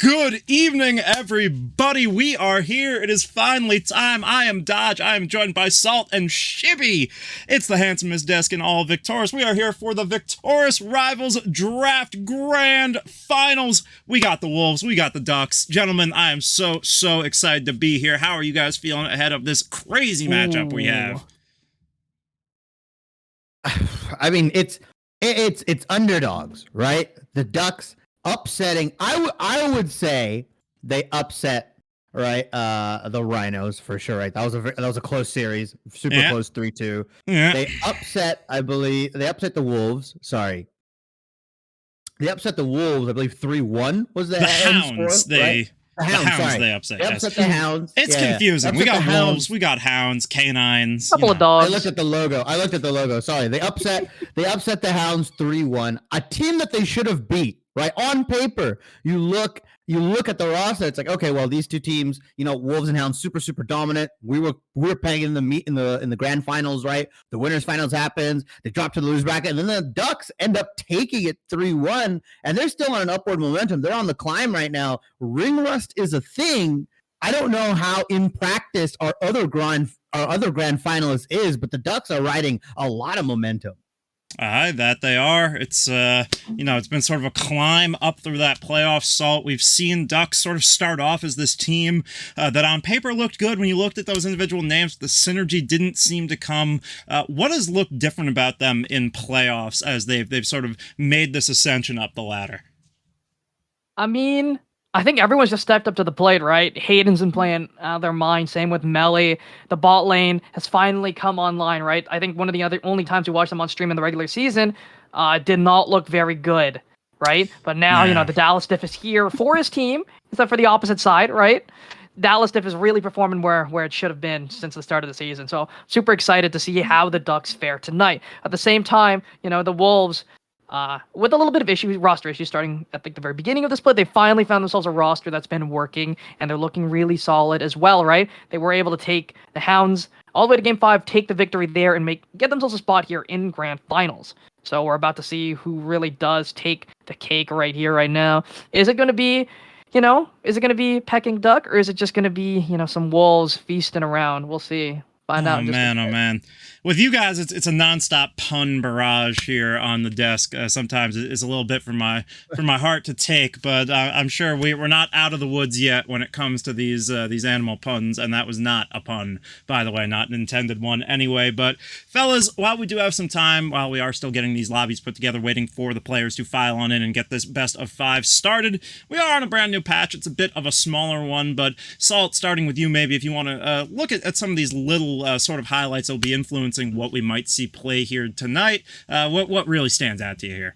Good evening, everybody. We are here. It is finally time. I am Dodge. I am joined by Salt and Shibby. It's the handsomest desk in all of Victoris. We are here for the Victoris Rivals Draft Grand Finals. We got the Wolves. We got the Ducks. Gentlemen, I am so excited to be here. How are you guys feeling ahead of this crazy matchup we have? I mean, it's underdogs, right? The Ducks upsetting. I would say they upset, right? The Rhinos for sure, right? That was a close series, super close, 3-2. Yeah. They upset, I believe. They upset the Wolves. Sorry, they upset the Wolves. I believe 3-1 was the Hounds. Score, right? The Hounds they upset. They upset the Hounds. It's confusing. We got Wolves, we got Hounds, Canines. Couple of dogs. I looked at the logo. Sorry, they upset the Hounds 3-1. A team that they should have beat. Right, on paper, you look at the roster. It's like, okay, well, these two teams, Wolves and Hounds, super dominant. We were pegging the meet in the grand finals, right? The winners finals happens. They drop to the losers bracket, and then the Ducks end up taking it 3-1, and they're still on an upward momentum. They're on the climb right now. Ring rust is a thing. I don't know how in practice our other grand finalist is, but the Ducks are riding a lot of momentum. That they are. It's it's been sort of a climb up through that playoff salt. We've seen Ducks sort of start off as this team that on paper looked good. When you looked at those individual names, the synergy didn't seem to come. What has looked different about them in playoffs as they've sort of made this ascension up the ladder? I mean, I think everyone's just stepped up to the plate, right? Hayden's been playing out of their mind. Same with Melly. The bot lane has finally come online, right? I think one of the only times we watched them on stream in the regular season did not look very good, right? But now, the Dallas Diff is here for his team, except for the opposite side, right? Dallas Diff is really performing where it should have been since the start of the season. So super excited to see how the Ducks fare tonight. At the same time, the Wolves, with a little bit of roster issues starting at the very beginning of the split, they finally found themselves a roster that's been working, and they're looking really solid as well, right? They were able to take the Hounds all the way to Game 5, take the victory there, and get themselves a spot here in Grand Finals. So we're about to see who really does take the cake right here, right now. Is it going to be, Peking Duck, or is it just going to be, some Wolves feasting around? We'll see. Find out. Oh man. With you guys, it's a nonstop pun barrage here on the desk. Sometimes it's a little bit for my heart to take, but I'm sure we're not out of the woods yet when it comes to these animal puns, and that was not a pun, by the way, not an intended one anyway. But fellas, while we do have some time, while we are still getting these lobbies put together, waiting for the players to file on in and get this best of 5 started, we are on a brand new patch. It's a bit of a smaller one, but Salt, starting with you, maybe if you want to look at some of these little sort of highlights that will be influencing what we might see play here tonight. What really stands out to you here?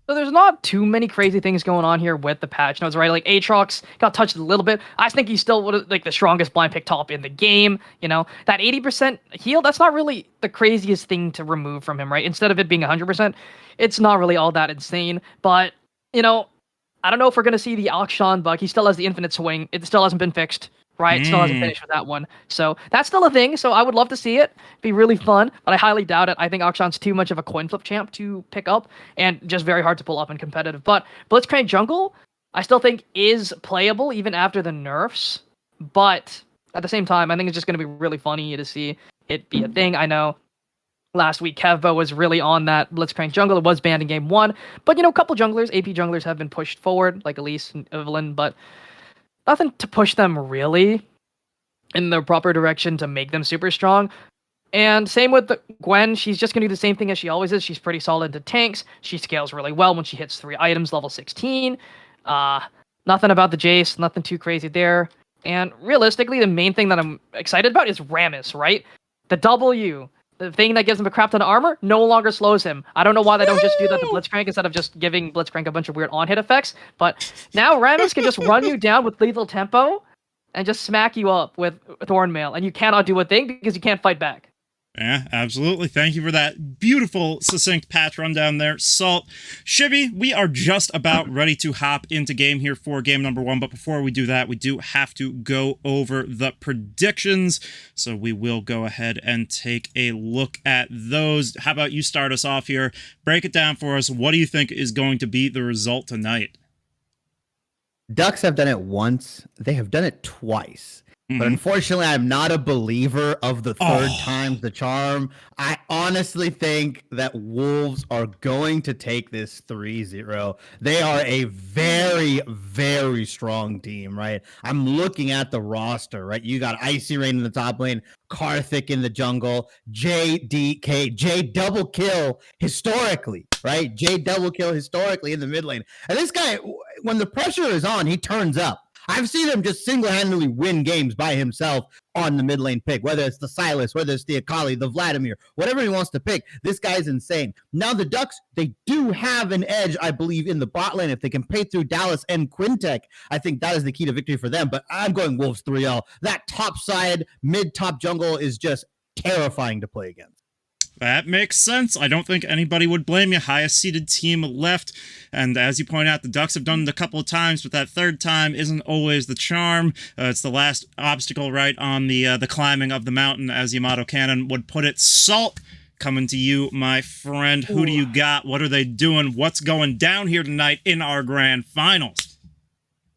So there's not too many crazy things going on here with the patch notes, right? Like Aatrox got touched a little bit. I think he's still the strongest blind pick top in the game. That 80% heal, that's not really the craziest thing to remove from him, right? Instead of it being 100%, it's not really all that insane. But, I don't know if we're going to see the Akshan bug. He still has the infinite swing. It still hasn't been fixed. Right, still hasn't finished with that one. So that's still a thing. So I would love to see it. Be really fun, but I highly doubt it. I think Akshan's too much of a coin flip champ to pick up and just very hard to pull up in competitive. But Blitzcrank Jungle, I still think is playable even after the nerfs. But at the same time, I think it's just going to be really funny to see it be a thing. I know last week Kevbo was really on that Blitzcrank Jungle. It was banned in Game 1. But, a couple junglers, AP junglers have been pushed forward, like Elise and Evelyn, but nothing to push them really in the proper direction to make them super strong. And same with Gwen. She's just going to do the same thing as she always is. She's pretty solid to tanks. She scales really well when she hits 3 items, level 16. Nothing about the Jace. Nothing too crazy there. And realistically, the main thing that I'm excited about is Rammus, right? The W. The thing that gives him a crap ton of armor no longer slows him. I don't know why they don't just do that to Blitzcrank instead of just giving Blitzcrank a bunch of weird on-hit effects. But now Rammus can just run you down with lethal tempo and just smack you up with Thornmail. And you cannot do a thing because you can't fight back. Yeah, absolutely. Thank you for that beautiful, succinct patch rundown there, Salt. Shibby, we are just about ready to hop into game here for game number 1, but before we do that, we do have to go over the predictions, so we will go ahead and take a look at those. How about you start us off here? Break it down for us. What do you think is going to be the result tonight? Ducks have done it once. They have done it twice. But unfortunately, I'm not a believer of the third time's the charm. I honestly think that Wolves are going to take this 3-0. They are a very, very strong team, right? I'm looking at the roster, right? You got Icy Rain in the top lane, Karthik in the jungle, JDK, J double kill historically, right? J double kill historically in the mid lane. And this guy, when the pressure is on, he turns up. I've seen him just single-handedly win games by himself on the mid lane pick, whether it's the Silas, whether it's the Akali, the Vladimir, whatever he wants to pick. This guy's insane. Now the Ducks, they do have an edge, I believe, in the bot lane. If they can pay through Dallas and Quintek, I think that is the key to victory for them. But I'm going Wolves 3-0. That top side, mid-top jungle is just terrifying to play against. That makes sense. I don't think anybody would blame you. Highest seeded team left. And as you point out, the Ducks have done it a couple of times, but that third time isn't always the charm. It's the last obstacle right on the climbing of the mountain, as Yamato Cannon would put it. Salt, coming to you, my friend. Who do you got? What are they doing? What's going down here tonight in our grand finals?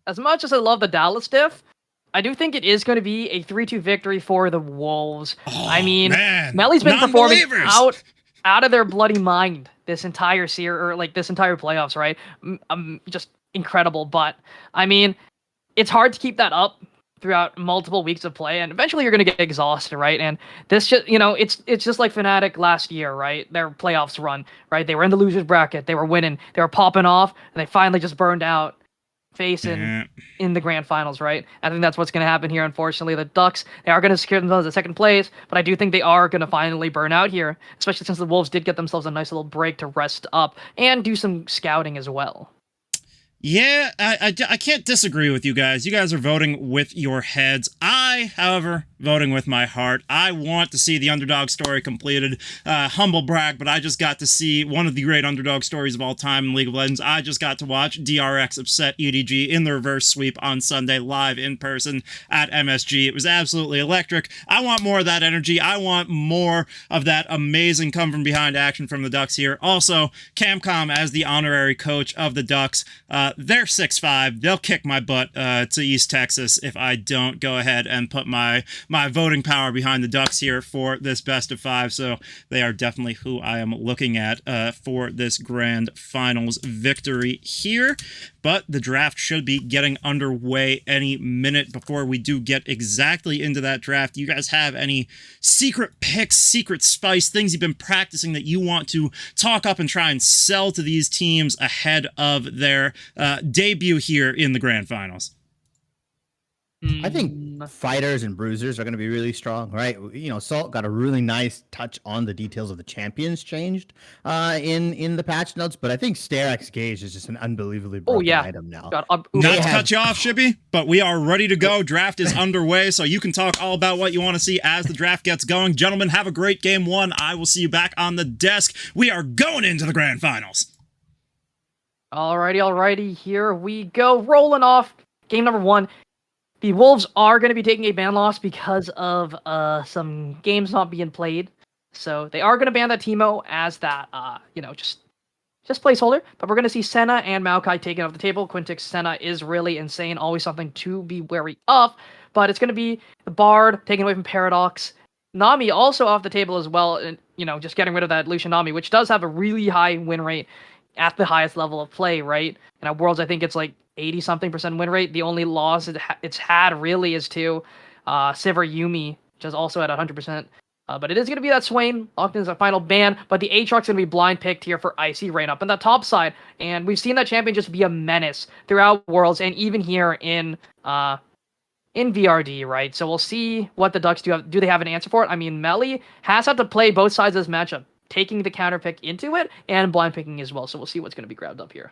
As much as I love the Dallas diff, I do think it is going to be a 3-2 victory for the Wolves. I mean, Melly's been performing out of their bloody mind this entire series, or like this entire playoffs, right? Just incredible. But I mean, it's hard to keep that up throughout multiple weeks of play, and eventually you're going to get exhausted, right? And this just, it's just like Fnatic last year, right? Their playoffs run, right? They were in the losers bracket, they were winning, they were popping off, and they finally just burned out. Facing in the grand finals, right? I think that's what's going to happen here. Unfortunately, the Ducks, they are going to secure themselves at second place, but I do think they are going to finally burn out here, especially since the Wolves did get themselves a nice little break to rest up and do some scouting as well. Yeah, I can't disagree with you guys. You guys are voting with your heads. I, however, voting with my heart. I want to see the underdog story completed. Humble brag, but I just got to see one of the great underdog stories of all time in League of Legends. I just got to watch DRX upset EDG in the reverse sweep on Sunday live in person at MSG. It was absolutely electric. I want more of that energy. I want more of that amazing come from behind action from the Ducks here. Also, Camcom as the honorary coach of the Ducks. They're 6'5". They'll kick my butt to East Texas if I don't go ahead and put my voting power behind the Ducks here for this best of 5. So they are definitely who I am looking at for this grand finals victory here. But the draft should be getting underway any minute. Before we do get exactly into that draft, do you guys have any secret picks, secret spice, things you've been practicing that you want to talk up and try and sell to these teams ahead of their debut here in the grand finals? I think fighters and bruisers are going to be really strong, right? Salt got a really nice touch on the details of the champions changed in the patch notes, but I think Sterak's Gauge is just an unbelievably broken item now. Not to cut you off, Shippy, but we are ready to go. Draft is underway, so you can talk all about what you want to see as the draft gets going. Gentlemen, have a great game one. I will see you back on the desk. We are going into the grand finals. Alrighty, here we go. Rolling off game number 1. The Wolves are going to be taking a ban loss because of some games not being played. So they are going to ban that Teemo as that, just placeholder. But we're going to see Senna and Maokai taken off the table. Quintek's Senna is really insane. Always something to be wary of. But it's going to be the Bard taken away from Paradox. Nami also off the table as well. And, just getting rid of that Lucian Nami, which does have a really high win rate at the highest level of play, right? And at Worlds, I think it's like 80-something% win rate. The only loss it's had really is to Sivir Yumi, which is also at 100%. But it is going to be that Swain locked in as a final ban. But the Aatrox going to be blind picked here for Icy Rain up on the top side. And we've seen that champion just be a menace throughout Worlds and even here in VRD, right? So we'll see what the Ducks do. Do they have an answer for it? I mean, Melly has had to play both sides of this matchup, taking the counter pick into it and blind picking as well. So we'll see what's going to be grabbed up here.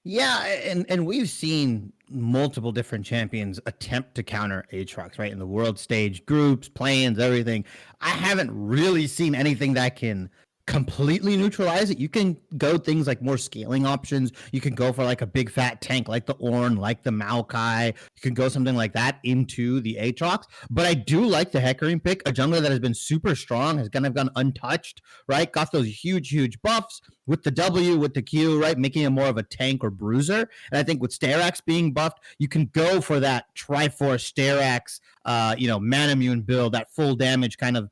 Yeah, and we've seen multiple different champions attempt to counter Aatrox, right? In the world stage, groups, plans, everything. I haven't really seen anything that can completely neutralize it. You can go things like more scaling options. You can go for like a big fat tank like the Ornn, like the Maokai. You can go something like that into the Aatrox. But I do like the Hecarim pick, a jungler that has been super strong, has kind of gone untouched, right? Got those huge buffs with the W, with the Q, right? Making him more of a tank or bruiser. And I think with Sterak's being buffed, you can go for that Triforce Sterak's, Manamune build, that full damage kind of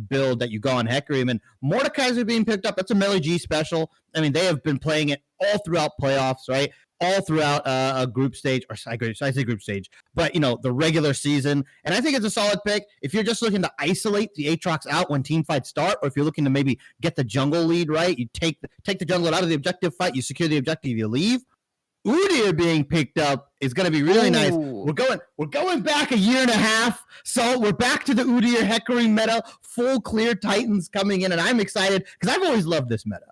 build that you go on Hecarim. And Mordekaiser being picked up, that's a Melee G special. I mean, they have been playing it all throughout playoffs, right? All throughout a group stage, or I say group stage, but the regular season. And I think it's a solid pick. If you're just looking to isolate the Aatrox out when team fights start, or if you're looking to maybe get the jungle lead, right? You take the jungle out of the objective fight, you secure the objective, you leave. Udyr being picked up is going to be really nice. We're going back a year and a half, so we're back to the Udyr Hecarim meta, full clear Titans coming in, and I'm excited because I've always loved this meta.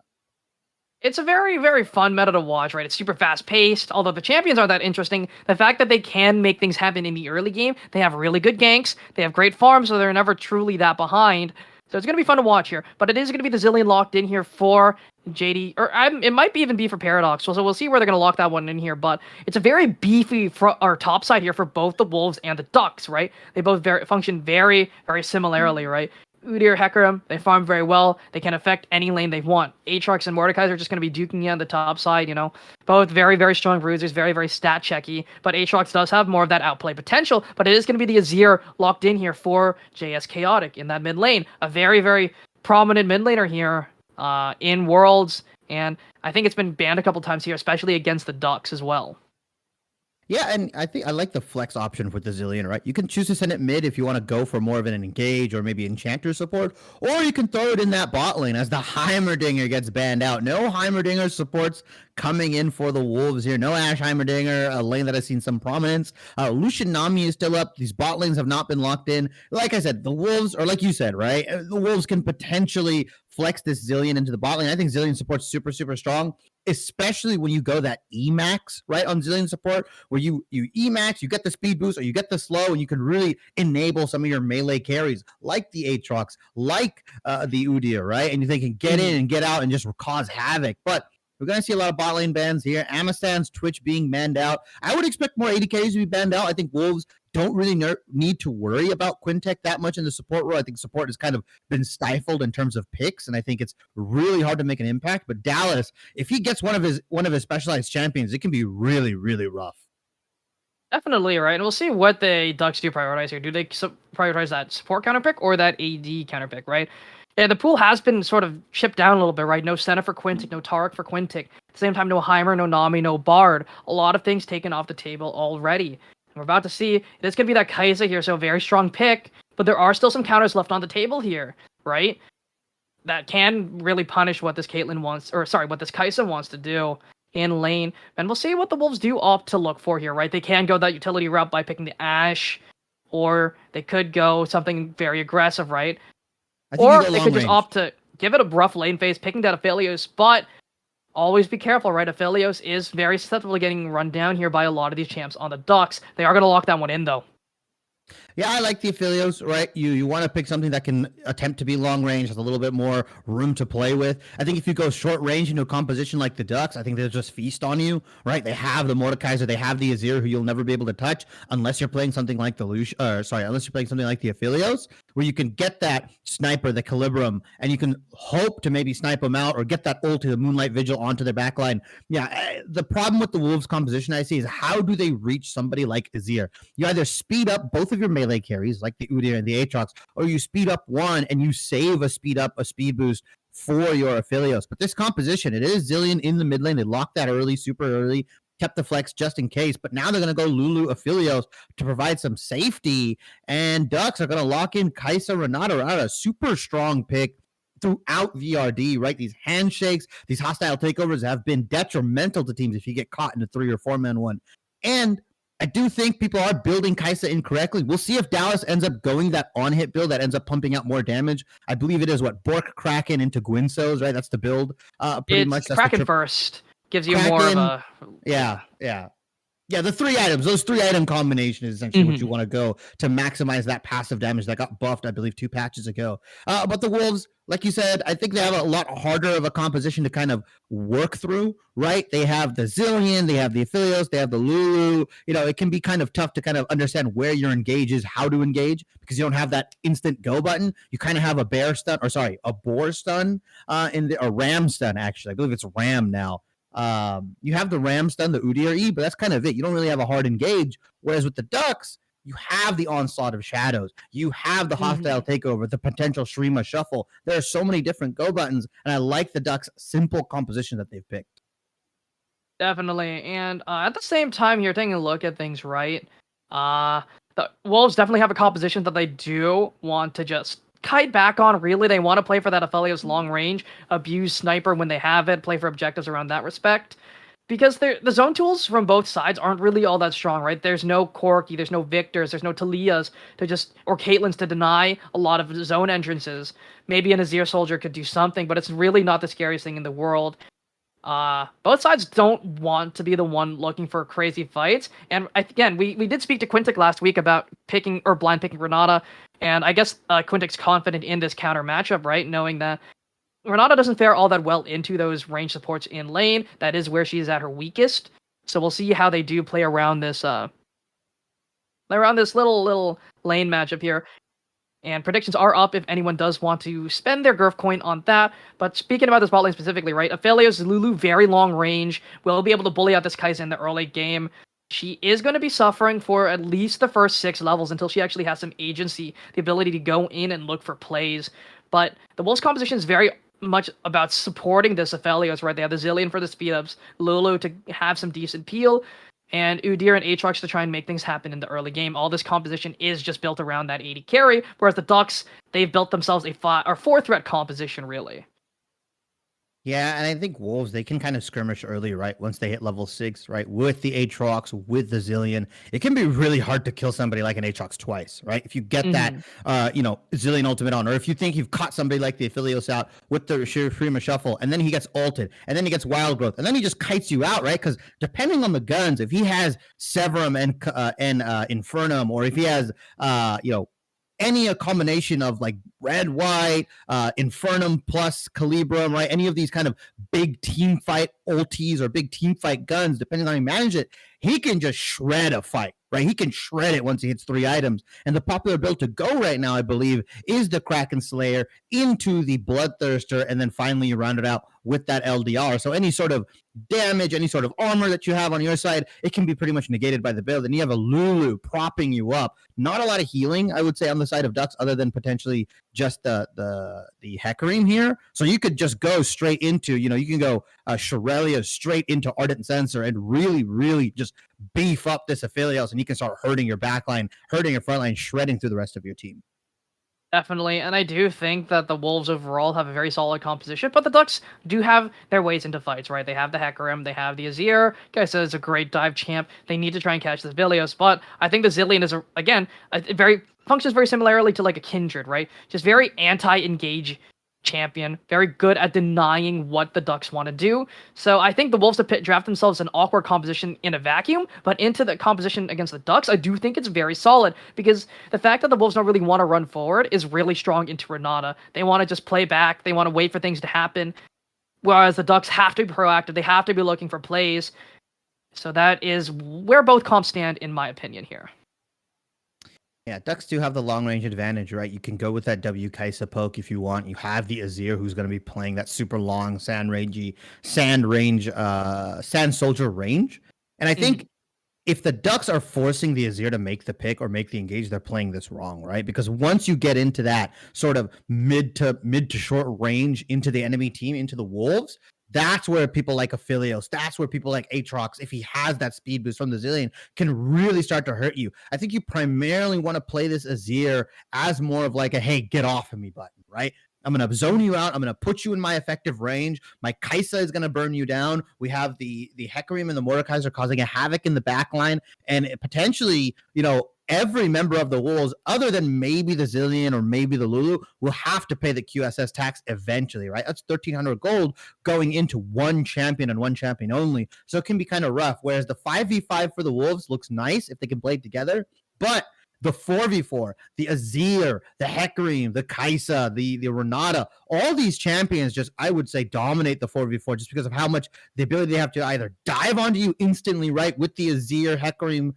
It's a very, very fun meta to watch, right? It's super fast-paced, although the champions aren't that interesting. The fact that they can make things happen in the early game, they have really good ganks, they have great farms, so they're never truly that behind. So it's going to be fun to watch here, but it is going to be the Zilean locked in here for JD, or it might even be for Paradox, so we'll see where they're going to lock that one in here, but it's a very beefy top side here for both the Wolves and the Ducks, right? They both function very, very similarly, right? Udyr, Hecarim, they farm very well. They can affect any lane they want. Aatrox and Mordekaiser are just going to be duking you on the top side, Both very, very strong bruisers, very, very stat checky. But Aatrox does have more of that outplay potential. But it is going to be the Azir locked in here for JS Chaotic in that mid lane. A very, very prominent mid laner here in Worlds. And I think it's been banned a couple times here, especially against the Ducks as well. Yeah, and I think I like the flex option with the Zilean, right? You can choose to send it mid if you want to go for more of an engage or maybe enchanter support, or you can throw it in that bot lane as the Heimerdinger gets banned out. No Heimerdinger supports coming in for the Wolves here. No Ashe Heimerdinger, a lane that has seen some prominence. Lucian Nami is still up. These bot lanes have not been locked in. Like I said, the Wolves, or like you said, right? The Wolves can potentially flex this Zilean into the bot lane. I think Zilean support's super, super strong, especially when you go that Emax, right, on Zilean support, where you Emax, you get the speed boost, or you get the slow, and you can really enable some of your melee carries, like the Aatrox, like the Udyr, right? And they can get in and get out and just cause havoc. But we're going to see a lot of bot lane bans here. Amistan's Twitch being banned out. I would expect more ADKs to be banned out. I think Wolves don't really need to worry about Quintek that much in the support role. I think support has kind of been stifled in terms of picks, and I think it's really hard to make an impact. But Dallas, if he gets one of his specialized champions, it can be really, really rough. Definitely, right? And we'll see what the Ducks do prioritize here. Do they prioritize that support counter pick or that AD counter pick, right? Yeah, the pool has been sort of chipped down a little bit, right? No Senna for Quintic, no Taric for Quintic. At the same time, no Heimer, no Nami, no Bard. A lot of things taken off the table already. And we're about to see, it's going to be that Kai'Sa here, so a very strong pick, but there are still some counters left on the table here, right? That can really punish what this Caitlyn wants, or sorry, what this Kai'Sa wants to do in lane. And we'll see what the Wolves do opt to look for here, right? They can go that utility route by picking the Ashe, or they could go something very aggressive, right? Or they could just opt to give it a rough lane phase, picking down Aphelios, but always be careful, right? Aphelios is very susceptible to getting run down here by a lot of these champs on the Ducks. They are going to lock that one in, though. Yeah, I like the Aphelios, right? You want to pick something that can attempt to be long range, has a little bit more room to play with. I think if you go short range into a composition like the Ducks, I think they'll just feast on you, right? They have the Mordekaiser, they have the Azir, who you'll never be able to touch unless you're playing something like the unless you're playing something like the Aphelios, where you can get that sniper, the Calibrum, and you can hope to maybe snipe them out or get that ult to the Moonlight Vigil onto their backline. Yeah, the problem with the Wolves composition I see is how do they reach somebody like Azir? You either speed up both of your melee carries, like the Udyr and the Aatrox, or you speed up one and you save a speed boost for your Aphelios. But this composition, it is Zilean in the mid lane. They locked that early, super early, kept the flex just in case, but now they're going to go Lulu Aphelios to provide some safety, and Ducks are going to lock in Kai'Sa Renata, a super strong pick throughout VRD, right? These handshakes, these hostile takeovers have been detrimental to teams if you get caught in a 3 or 4-man one. And I do think people are building Kai'Sa incorrectly. We'll see if Dallas ends up going that on-hit build that ends up pumping out more damage. I believe it is Bork Kraken into Gwynsos, right? That's the build. Pretty much. Kraken first gives you more of a... Yeah. Yeah, the 3 items, those 3 item combination is essentially what you want to go to maximize that passive damage that got buffed, I believe, 2 patches ago. But the Wolves, like you said, I think they have a lot harder of a composition to kind of work through, right? They have the Zillion, they have the Aphelios, they have the Lulu. You know, it can be kind of tough to kind of understand where your engage is, how to engage, because you don't have that instant go button. You kind of have a a boar stun, a ram stun, actually. I believe it's ram now. You have the ram stun, the Udyr E, but that's kind of it. You don't really have a hard engage. Whereas with the Ducks, you have the onslaught of shadows. You have the hostile takeover, the potential Shrima shuffle. There are so many different go buttons, and I like the Ducks' simple composition that they've picked. Definitely. And at the same time here, taking a look at things, right? The Wolves definitely have a composition that they do want to just kite back on. Really, they want to play for that Aphelios long range, abuse sniper when they have it, play for objectives around that respect. Because the zone tools from both sides aren't really all that strong, right? There's no Corki, there's no Victors, there's no Talias or Caitlyn's to deny a lot of zone entrances. Maybe an Azir soldier could do something, but it's really not the scariest thing in the world. Both sides don't want to be the one looking for crazy fights. And again, we did speak to Quintic last week about picking or blind picking Renata, and I guess Quintic's confident in this counter matchup, right? Knowing that Renata doesn't fare all that well into those range supports in lane. That is where she's at her weakest. So we'll see how they do play around this little lane matchup here. And predictions are up if anyone does want to spend their Gurf coin on that. But speaking about this bot lane specifically, right? Aphelios Lulu, very long range, will be able to bully out this Kai'Sa in the early game. She is going to be suffering for at least the first 6 levels until she actually has some agency, the ability to go in and look for plays. But the Wolves composition is very much about supporting this Aphelios, right? They have the Zillion for the speed-ups, Lulu to have some decent peel, and Udyr and Aatrox to try and make things happen in the early game. All this composition is just built around that 80 carry, whereas the Ducks, they've built themselves a 4-threat composition, really. Yeah, and I think Wolves, they can kind of skirmish early, right? Once they hit level 6, right? With the Aatrox, with the Zillion. It can be really hard to kill somebody like an Aatrox twice, right? If you get that, Zillion ultimate on, or if you think you've caught somebody like the Aphelios out with the Shrima Shuffle, and then he gets ulted, and then he gets Wild Growth, and then he just kites you out, right? Because depending on the guns, if he has Severum and Infernum, or if he has, a combination of like red, white, Infernum plus Calibrum, right? Any of these kind of big team fight ultis or big team fight guns, depending on how you manage it, he can just shred a fight, right? He can shred it once he hits 3 items. And the popular build to go right now, I believe, is the Kraken Slayer into the Bloodthirster, and then finally you round it out with that LDR. So any sort of damage, any sort of armor that you have on your side, it can be pretty much negated by the build. And you have a Lulu propping you up. Not a lot of healing, I would say, on the side of Ducks, other than potentially just the Hecarim here. So you could just go straight into, you can go Shirelia straight into Ardent Sensor and really, really just beef up this Aphelios, and you can start hurting your backline, hurting your frontline, shredding through the rest of your team. Definitely, and I do think that the Wolves overall have a very solid composition, but the Ducks do have their ways into fights, right? They have the Hecarim, they have the Azir. Kai'Sa is a great dive champ. They need to try and catch this Aphelios, but I think the Zillion is, functions very similarly to like a Kindred, right? Just very anti-engage champion, very good at denying what the Ducks want to do. So I think the Wolves have draft themselves an awkward composition in a vacuum, but into the composition against the Ducks, I do think it's very solid, because the fact that the Wolves don't really want to run forward is really strong into Renata. They want to just play back, they want to wait for things to happen, whereas the Ducks have to be proactive, they have to be looking for plays. So that is where both comps stand, in my opinion, here. Yeah, Ducks do have the long range advantage, right? You can go with that W Kai'Sa poke if you want. You have the Azir, who's going to be playing that super long sand soldier range. And I think if the Ducks are forcing the Azir to make the pick or make the engage, they're playing this wrong, right? Because once you get into that sort of mid to short range into the enemy team, into the Wolves, that's where people like Aphelios, that's where people like Aatrox, if he has that speed boost from the Zillion, can really start to hurt you. I think you primarily want to play this Azir as more of like a, hey, get off of me button, right? I'm going to zone you out. I'm going to put you in my effective range. My Kai'Sa is going to burn you down. We have the Hecarim and the Mordekaiser causing a havoc in the back line, and potentially, every member of the Wolves, other than maybe the Zillion or maybe the Lulu, will have to pay the QSS tax eventually, right? That's 1,300 gold going into one champion and one champion only. So it can be kind of rough. Whereas the 5v5 for the Wolves looks nice if they can play it together. But the 4v4, the Azir, the Hecarim, the Kaisa, the Renata, all these champions just, I would say, dominate the 4v4 just because of how much the ability they have to either dive onto you instantly, right, with the Azir, Hecarim,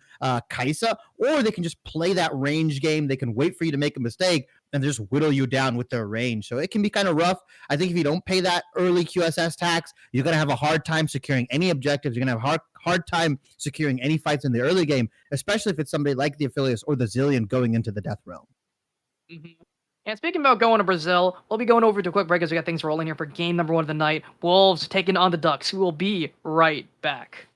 Kaisa, or they can just play that range game. They can wait for you to make a mistake and just whittle you down with their range. So it can be kind of rough. I think if you don't pay that early QSS tax, you're going to have a hard time securing any objectives. You're going to have hard time securing any fights in the early game, especially if it's somebody like the Affiliates or the Zillion going into the Death Realm. Mm-hmm. And speaking about going to Brazil, we'll be going over to a quick break as we got things rolling here for game number 1 of the night. Wolves taking on the Ducks. We will be right back.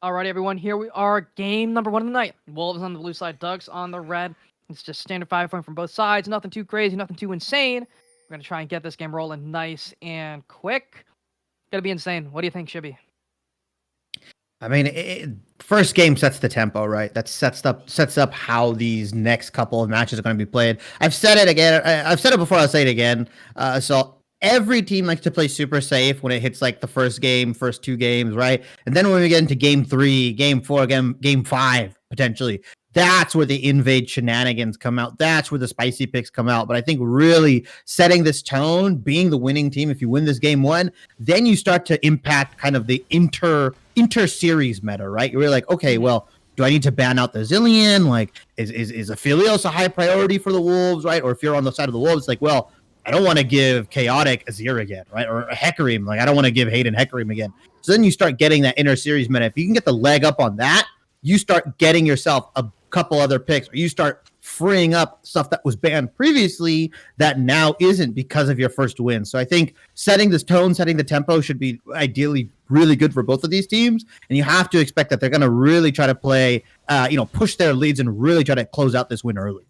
Alright, everyone, here we are. Game number 1 of the night. Wolves on the blue side, Ducks on the red. It's just standard 5-point from both sides. Nothing too crazy, nothing too insane. We're going to try and get this game rolling nice and quick. Gonna be insane. What do you think, Shibby? I mean, first game sets the tempo, right? That sets up how these next couple of matches are going to be played. I've said it again. I've said it before. I'll say it again. So every team likes to play super safe when it hits like the first game, first 2 games, right? And then when we get into game 3, game 4, game 5, potentially, that's where the invade shenanigans come out. That's where the spicy picks come out. But I think really setting this tone, being the winning team, if you win this game 1, then you start to impact kind of the inter-series meta, right? You're really like, okay, well, do I need to ban out the Zillion? Like, is Aphelios a high priority for the Wolves, right? Or if you're on the side of the Wolves, like, well, I don't want to give Chaotic Azir again, right? Or a Hecarim. Like, I don't want to give Hayden Hecarim again. So then you start getting that inter-series meta. If you can get the leg up on that, you start getting yourself a couple other picks, or you start freeing up stuff that was banned previously that now isn't because of your first win. So I think setting this tone, setting the tempo should be ideally really good for both of these teams. And you have to expect that they're going to really try to play, push their leads and really try to close out this win early.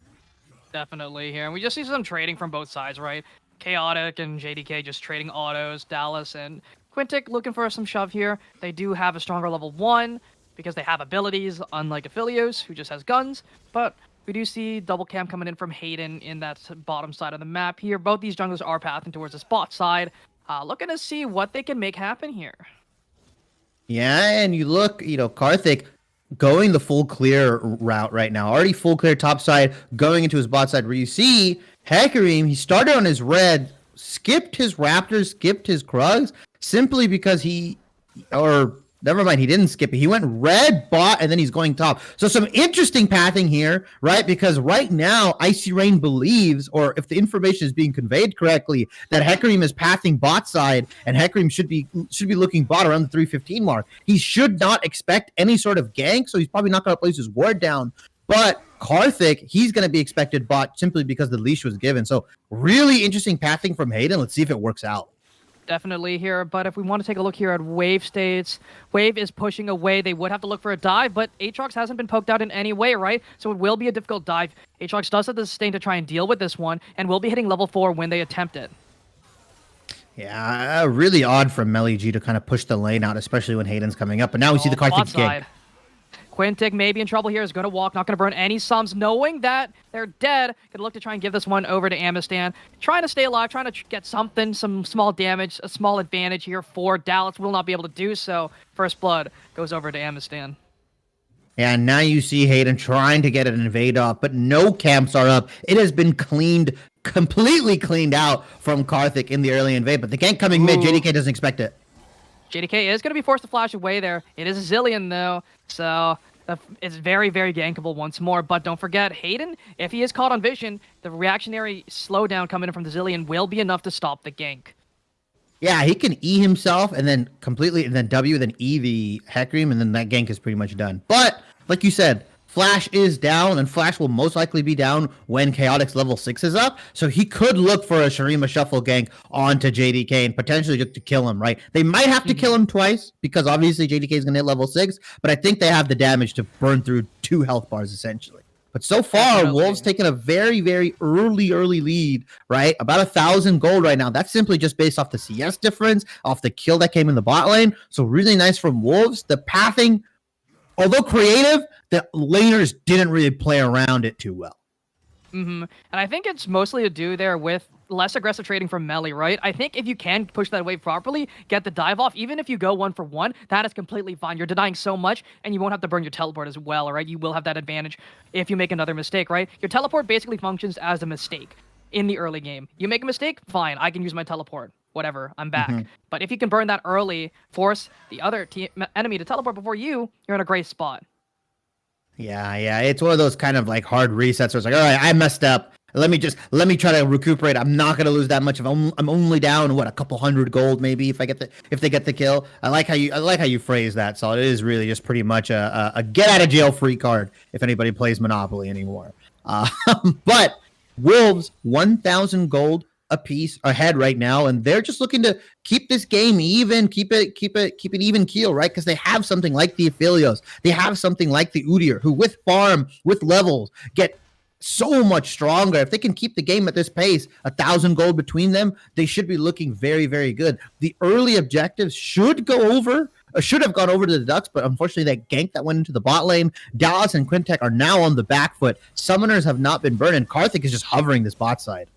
Definitely here. And we just see some trading from both sides, right? Chaotic and JDK just trading autos. Dallas and Quintic looking for some shove here. They do have a stronger level 1 because they have abilities, unlike Aphelios, who just has guns. But we do see double cam coming in from Hayden in that bottom side of the map here. Both these junglers are pathing towards the spot side, looking to see what they can make happen here. Yeah, and you look, Karthik going the full clear route right now. Already full clear top side, going into his bot side, where you see Hecarim, he started on his red, skipped his Raptors, skipped his Krugs, simply because never mind, he didn't skip it. He went red, bot, and then he's going top. So some interesting pathing here, right? Because right now, Icy Rain believes, or if the information is being conveyed correctly, that Hecarim is pathing bot side, and Hecarim should be looking bot around the 315 mark. He should not expect any sort of gank, so he's probably not going to place his ward down. But Karthik, he's going to be expected bot simply because the leash was given. So really interesting pathing from Hayden. Let's see if it works out. Definitely here, but if we want to take a look here at Wave states, Wave is pushing away. They would have to look for a dive, but Aatrox hasn't been poked out in any way, right? So it will be a difficult dive. Aatrox does have the sustain to try and deal with this one, and will be hitting level 4 when they attempt it. Yeah, really odd from Melly G to kind of push the lane out, especially when Hayden's coming up. But now we see the Karthik gank. Quintic may be in trouble here, is going to walk, not going to burn any sums, knowing that they're dead. Going to look to try and give this one over to Amistan. Trying to stay alive, trying to get something, some small damage, a small advantage here for Dallas. Will not be able to do so. First blood goes over to Amistan. Yeah, and now you see Hayden trying to get an invade off, but no camps are up. It has been completely cleaned out from Karthik in the early invade, but the gank coming mid, JDK doesn't expect it. JDK is going to be forced to flash away there. It is a Zillion, though, so it's very, very gankable once more. But don't forget, Hayden, if he is caught on vision, the reactionary slowdown coming in from the Zillion will be enough to stop the gank. Yeah, he can E himself and then W, then E the Hecarim, and then that gank is pretty much done. But, like you said, Flash is down, and Flash will most likely be down when Chaotic's level 6 is up. So he could look for a Shurima Shuffle gank onto JDK and potentially just to kill him, right? They might have to kill him twice because obviously JDK is going to hit level 6, but I think they have the damage to burn through 2 health bars essentially. But so far, Wolves taking a very, very early lead, right? About 1,000 gold right now. That's simply just based off the CS difference, off the kill that came in the bot lane. So really nice from Wolves. The pathing, although creative, the laners didn't really play around it too well. And I think it's mostly to do there with less aggressive trading from Melly, right? I think if you can push that wave properly, get the dive off, even if you go 1-for-1, that is completely fine. You're denying so much, and you won't have to burn your teleport as well, right? You will have that advantage if you make another mistake, right? Your teleport basically functions as a mistake in the early game. You make a mistake, fine, I can use my teleport. Whatever, I'm back. But if you can burn that early, force the other enemy to teleport before you're in a great spot. Yeah, it's one of those kind of like hard resets where it's like, all right, I messed up. Let me try to recuperate. I'm not gonna lose that much. I'm only down what, a couple hundred gold maybe if they get the kill. I like how you phrase that. So it is really just pretty much a get out of jail free card if anybody plays Monopoly anymore. But Wolves 1,000 gold a piece ahead right now, and they're just looking to keep this game even, keep it even keel, right? Because they have something like the Aphelios, they have something like the Udyr, who with farm, with levels, get so much stronger. If they can keep the game at this pace, 1,000 gold between them, they should be looking very, very good. The early objectives should have gone over to the Ducks, but unfortunately that gank that went into the bot lane. Dallas and Quintek are now on the back foot. Summoners have not been burned, and Karthik is just hovering this bot side.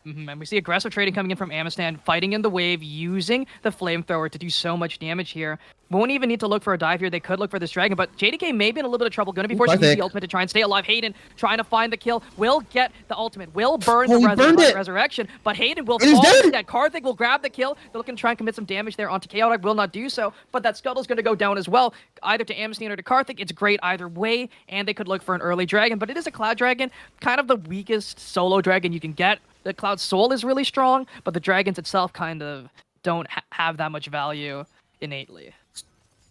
And we see aggressive trading coming in from Amistan, fighting in the wave, using the flamethrower to do so much damage here. Won't even need to look for a dive here. They could look for this dragon, but JDK may be in a little bit of trouble. Going to be forced to use the ultimate to try and stay alive. Hayden trying to find the kill. Will get the ultimate. Will burn the resurrection, but Hayden will fall dead. Karthik will grab the kill. They're looking to try and commit some damage there onto Chaotic. Will not do so, but that Scuttle's going to go down as well, either to Amistan or to Karthik. It's great either way, and they could look for an early dragon, but it is a Cloud Dragon, kind of the weakest solo dragon you can get. The Cloud Soul is really strong, but the dragons itself kind of don't have that much value innately.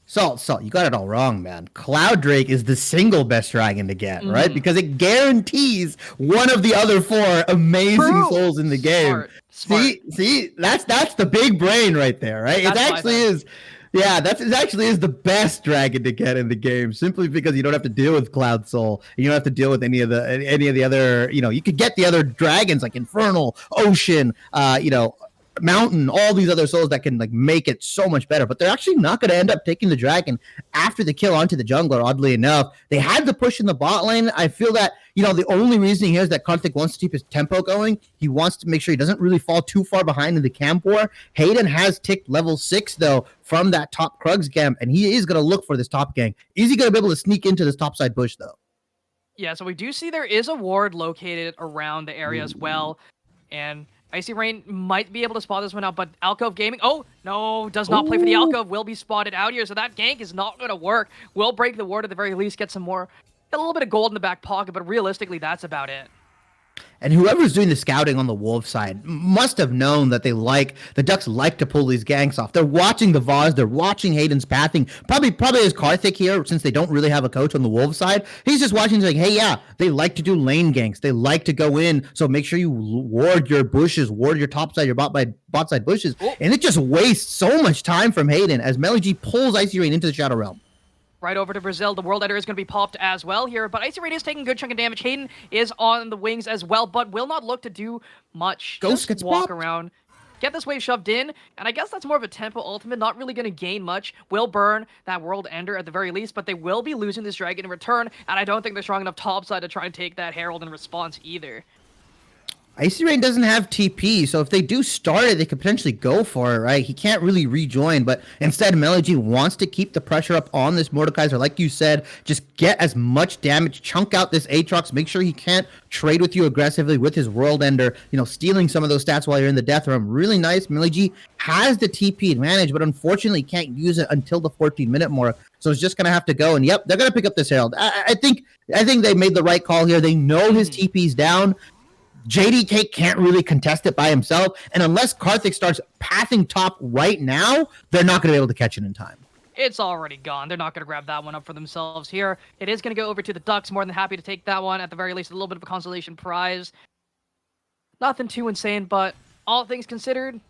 Salt, you got it all wrong, man. Cloud Drake is the single best dragon to get, right? Because it guarantees one of the other 4 amazing souls in the game. Smart. See, that's the big brain right there, right? It actually is. Yeah, it actually is the best dragon to get in the game, simply because you don't have to deal with Cloud Soul. You don't have to deal with any of the other, you could get the other dragons like Infernal, Ocean, Mountain, all these other souls that can make it so much better, but they're actually not going to end up taking the dragon after the kill onto the jungler. Oddly enough, they had the push in the bot lane. I feel that the only reason here is that Karthik wants to keep his tempo going. He wants to make sure he doesn't really fall too far behind in the camp war. Hayden has ticked level 6 though from that top Krugs camp, and he is going to look for this top gang. Is he going to be able to sneak into this top side bush though? Yeah, so we do see there is a ward located around the area as well, and Icy Rain might be able to spot this one out, but Alcove Gaming, oh, no, does not play for the Alcove, will be spotted out here, so that gank is not going to work. Will break the ward at the very least, get a little bit of gold in the back pocket, but realistically, that's about it. And whoever's doing the scouting on the Wolves side must have known that the Ducks like to pull these ganks off. They're watching the Vaz, they're watching Hayden's pathing. Probably as Karthik here, since they don't really have a coach on the Wolves side. He's just watching, like, hey, yeah, they like to do lane ganks. They like to go in, so make sure you ward your bushes, ward your top side, your bot side bushes. And it just wastes so much time from Hayden as Melody pulls Icy Rain into the Shadow Realm. Right over to Brazil. The World Ender is going to be popped as well here, but Icy Rain is taking a good chunk of damage. Hayden is on the wings as well, but will not look to do much. Ghost gets walk popped. Around, get this wave shoved in, and I guess that's more of a tempo ultimate, not really going to gain much. Will burn that World Ender at the very least, but they will be losing this dragon in return, and I don't think they're strong enough topside to try and take that Herald in response either. Icy Rain doesn't have TP, so if they do start it, they could potentially go for it, right? He can't really rejoin, but instead, Melody wants to keep the pressure up on this Mordekaiser. Like you said, just get as much damage, chunk out this Aatrox, make sure he can't trade with you aggressively with his World Ender, stealing some of those stats while you're in the Death Realm. Really nice. Melody has the TP advantage, but unfortunately can't use it until the 14-minute mark. So it's just going to have to go, and yep, they're going to pick up this Herald. I think they made the right call here. They know his TP's down. JDK can't really contest it by himself, and unless Karthik starts pathing top right now, they're not going to be able to catch it in time. It's already gone. They're not going to grab that one up for themselves here. It is going to go over to the Ducks. More than happy to take that one. At the very least, a little bit of a consolation prize. Nothing too insane, but all things considered,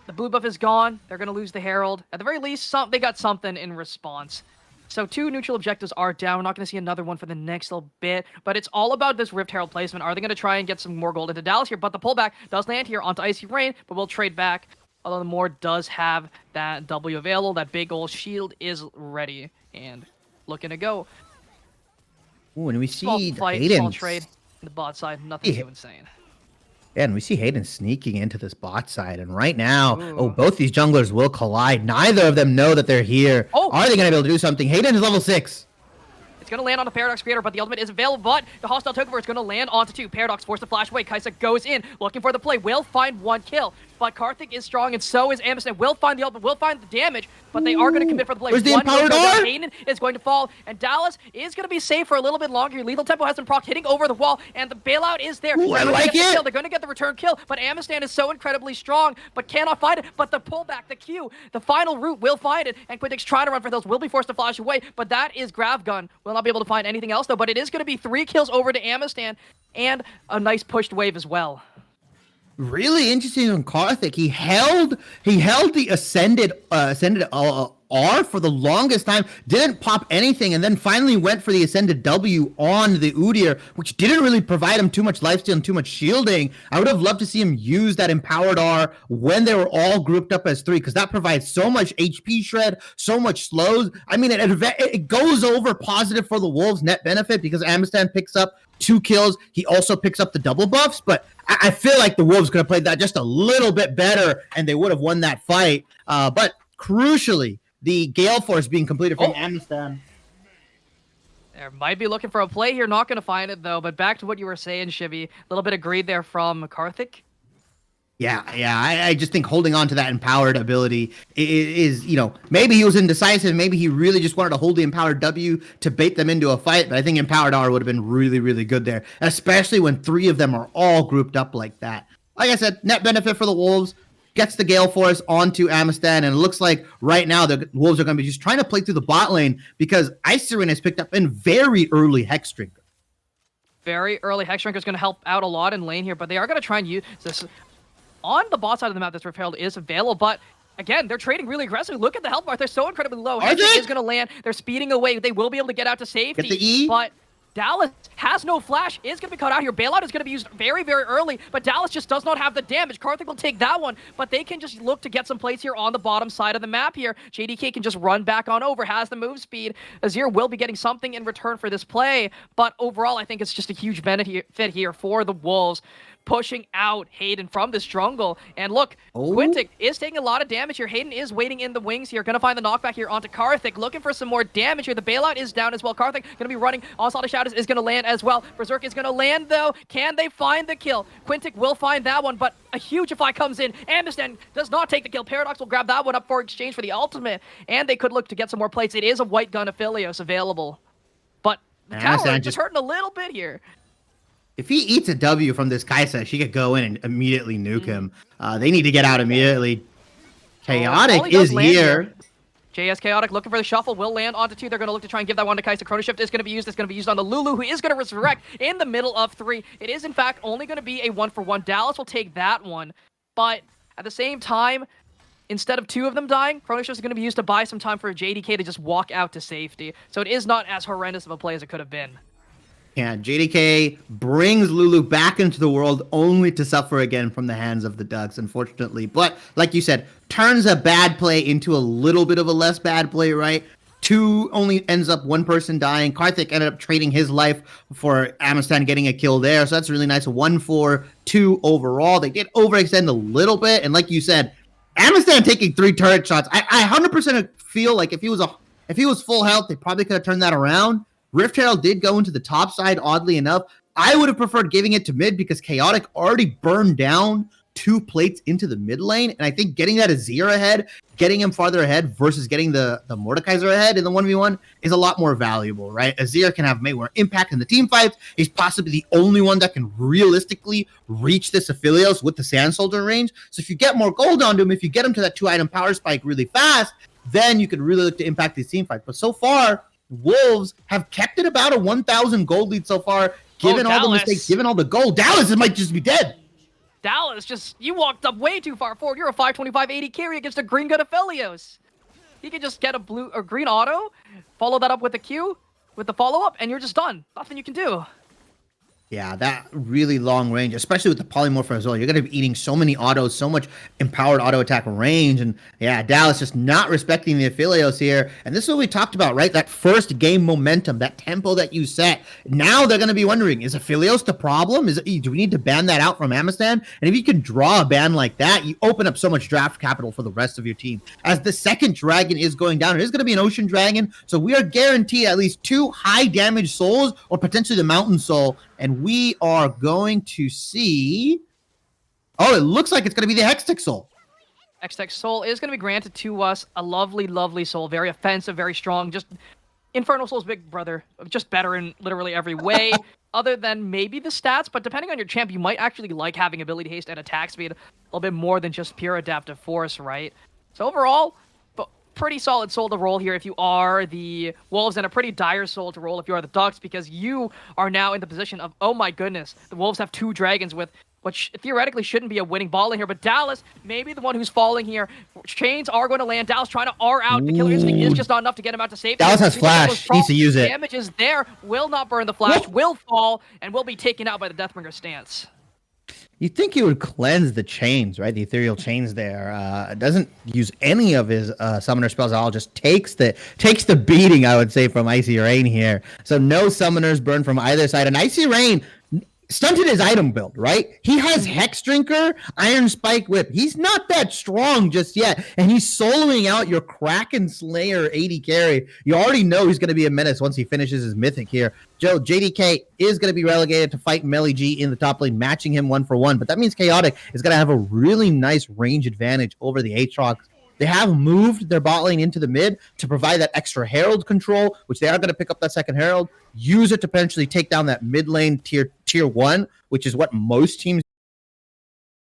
the blue buff is gone. They're going to lose the Herald. At the very least, they got something in response. So 2 neutral objectives are down. We're not going to see another one for the next little bit, but it's all about this Rift Herald placement. Are they going to try and get some more gold into Dallas here? But the pullback does land here onto Icy Rain, but we'll trade back. Although the Moor does have that W available, that big old shield is ready and looking to go. Ooh, and we see small trade in the bot side. Nothing too insane. Yeah, and we see Hayden sneaking into this bot side, and right now, both these junglers will collide. Neither of them know that they're here. Are they going to be able to do something? Hayden is level 6. It's going to land on the Paradox Creator, but the ultimate is available. But the hostile Togever is going to land onto 2. Paradox forced to flash away. Kaisa goes in, looking for the play. Will find 1 kill. But Karthik is strong, and so is Amistad. Will find the ultimate, will find the damage, but they are going to commit for the play. Where's the One empowered goes down, R? Hayden is going to fall, and Dallas is going to be safe for a little bit longer. Lethal Tempo has been procced, hitting over the wall, and the bailout is there. Ooh, I like it. They're going to get the return kill, but Amistan is so incredibly strong, but cannot find it. But the pullback, the Q, the final route will find it, and Quintic's trying to run for those, will be forced to flash away, but that is Grav Gun. Will not be able to find anything else, though, but it is going to be 3 kills over to Amistan, and a nice pushed wave as well. Really interesting on Karthik. He held the ascended R for the longest time, didn't pop anything, and then finally went for the ascended W on the Udyr, which didn't really provide him too much lifesteal and too much shielding. I would have loved to see him use that empowered R when they were all grouped up as 3, because that provides so much HP shred, so much slows. I mean, it goes over positive for the Wolves net benefit because Amistan picks up 2 kills. He also picks up the double buffs, but I feel like the Wolves could have played that just a little bit better, and they would have won that fight. But crucially, the Gale Force being completed from Amistan. There might be looking for a play here. Not going to find it, though. But back to what you were saying, Shibby. A little bit of greed there from Karthik. Yeah. I just think holding on to that empowered ability is, maybe he was indecisive. Maybe he really just wanted to hold the empowered W to bait them into a fight. But I think empowered R would have been really, really good there, especially when 3 of them are all grouped up like that. Like I said, net benefit for the Wolves. Gets the Gale Force onto Amistan, and it looks like right now the Wolves are going to be just trying to play through the bot lane because Ice Serena is picked up in very early Hexdrinker. Very early Hexdrinker is going to help out a lot in lane here, but they are going to try and use this. On the bot side of the map, this Repelled is available, but again, they're trading really aggressively. Look at the health bar. They're so incredibly low. Hexdrinker is going to land. They're speeding away. They will be able to get out to safety. Get the E. But Dallas has no flash, is going to be cut out here. Bailout is going to be used very, very early, but Dallas just does not have the damage. Karthik will take that one, but they can just look to get some plays here on the bottom side of the map here. JDK can just run back on over, has the move speed. Azir will be getting something in return for this play, but overall, I think it's just a huge benefit here for the Wolves. Pushing out Hayden from this jungle. And look, Quintic is taking a lot of damage here. Hayden is waiting in the wings here. Going to find the knockback here onto Karthik. Looking for some more damage here. The bailout is down as well. Karthik going to be running. Onslaught of Shadows is going to land as well. Berserk is going to land, though. Can they find the kill? Quintic will find that one, but a Hugify comes in. Amistan does not take the kill. Paradox will grab that one up for exchange for the ultimate. And they could look to get some more plates. It is a white gun Aphelios available. But the tower just hurting a little bit here. If he eats a W from this Kaisa, she could go in and immediately nuke him. They need to get out immediately. Chaotic is here. JS Chaotic looking for the shuffle, will land onto 2. They're going to look to try and give that one to Kaisa. Chrono Shift is going to be used. It's going to be used on the Lulu, who is going to resurrect in the middle of 3. It is, in fact, only going to be a 1-for-1. Dallas will take that one. But at the same time, instead of 2 of them dying, Chrono Shift is going to be used to buy some time for JDK to just walk out to safety. So it is not as horrendous of a play as it could have been. Yeah, JDK brings Lulu back into the world only to suffer again from the hands of the Ducks, unfortunately. But like you said, turns a bad play into a little bit of a less bad play, right? 2 only ends up 1 person dying. Karthik ended up trading his life for Amistan getting a kill there. So that's really nice. 1-4-2 overall. They did overextend a little bit. And like you said, Amistan taking 3 turret shots. I 100% feel like if he was full health, they probably could have turned that around. Rift Herald did go into the top side, oddly enough. I would have preferred giving it to mid because Chaotic already burned down 2 plates into the mid lane. And I think getting that Azir ahead, getting him farther ahead versus getting the Mordekaiser ahead in the 1v1 is a lot more valuable, right? Azir can have more impact in the team fights. He's possibly the only one that can realistically reach this Aphelios with the Sand Soldier range. So if you get more gold onto him, if you get him to that 2-item power spike really fast, then you could really look to impact these team fights. But so far, Wolves have kept it about a 1,000 gold lead so far, given all the mistakes, given all the gold. Dallas might just be dead. Dallas, you walked up way too far forward. You're a 525 80 carry against a green gun Aphelios. He can just get a blue or green auto, follow that up with a Q, with the follow-up, and you're just done. Nothing you can do. Yeah, that really long range, especially with the polymorph as well. You're going to be eating so many autos, so much empowered auto attack range. And yeah, Dallas just not respecting the Aphelios here. And this is what we talked about, right? That first game momentum, that tempo that you set. Now they're going to be wondering, is Aphelios the problem? Do we need to ban that out from Amistan? And if you can draw a ban like that, you open up so much draft capital for the rest of your team. As the second dragon is going down, it is going to be an ocean dragon. So we are guaranteed at least 2 high damage souls or potentially the mountain soul. And we are going to see... Oh, it looks like it's going to be the Hextech Soul. Hextech Soul is going to be granted to us. A lovely, lovely soul. Very offensive, very strong. Just Infernal Soul's big brother. Just better in literally every way. Other than maybe the stats. But depending on your champ, you might actually like having ability haste and attack speed a little bit more than just pure adaptive force, right? So overall... pretty solid soul to roll here if you are the Wolves, and a pretty dire soul to roll if you are the Ducks, because you are now in the position of, oh my goodness, the Wolves have 2 dragons with which theoretically shouldn't be a winning ball in here, but Dallas may be the one who's falling here. Chains are going to land. Dallas trying to R out. The Killer Instinct is just not enough to get him out to safety. Dallas has flash. Needs to use it. Damage is there. Will not burn the flash. Will fall, and will be taken out by the Deathbringer stance. You'd think he would cleanse the chains, right? The ethereal chains there. Doesn't use any of his summoner spells at all. Just takes the beating, I would say, from Icy Rain here. So no summoners burn from either side. And Icy Rain stunted his item build, right? He has Hex Drinker, Iron Spike Whip. He's not that strong just yet. And he's soloing out your Kraken Slayer 80 carry. You already know he's going to be a menace once he finishes his mythic here. Joe, JDK is going to be relegated to fight Melly G in the top lane, matching him 1-for-1. But that means Chaotic is going to have a really nice range advantage over the Aatrox. They have moved their bot lane into the mid to provide that extra Herald control, which they are going to pick up that second Herald, use it to potentially take down that mid lane tier 1, which is what most teams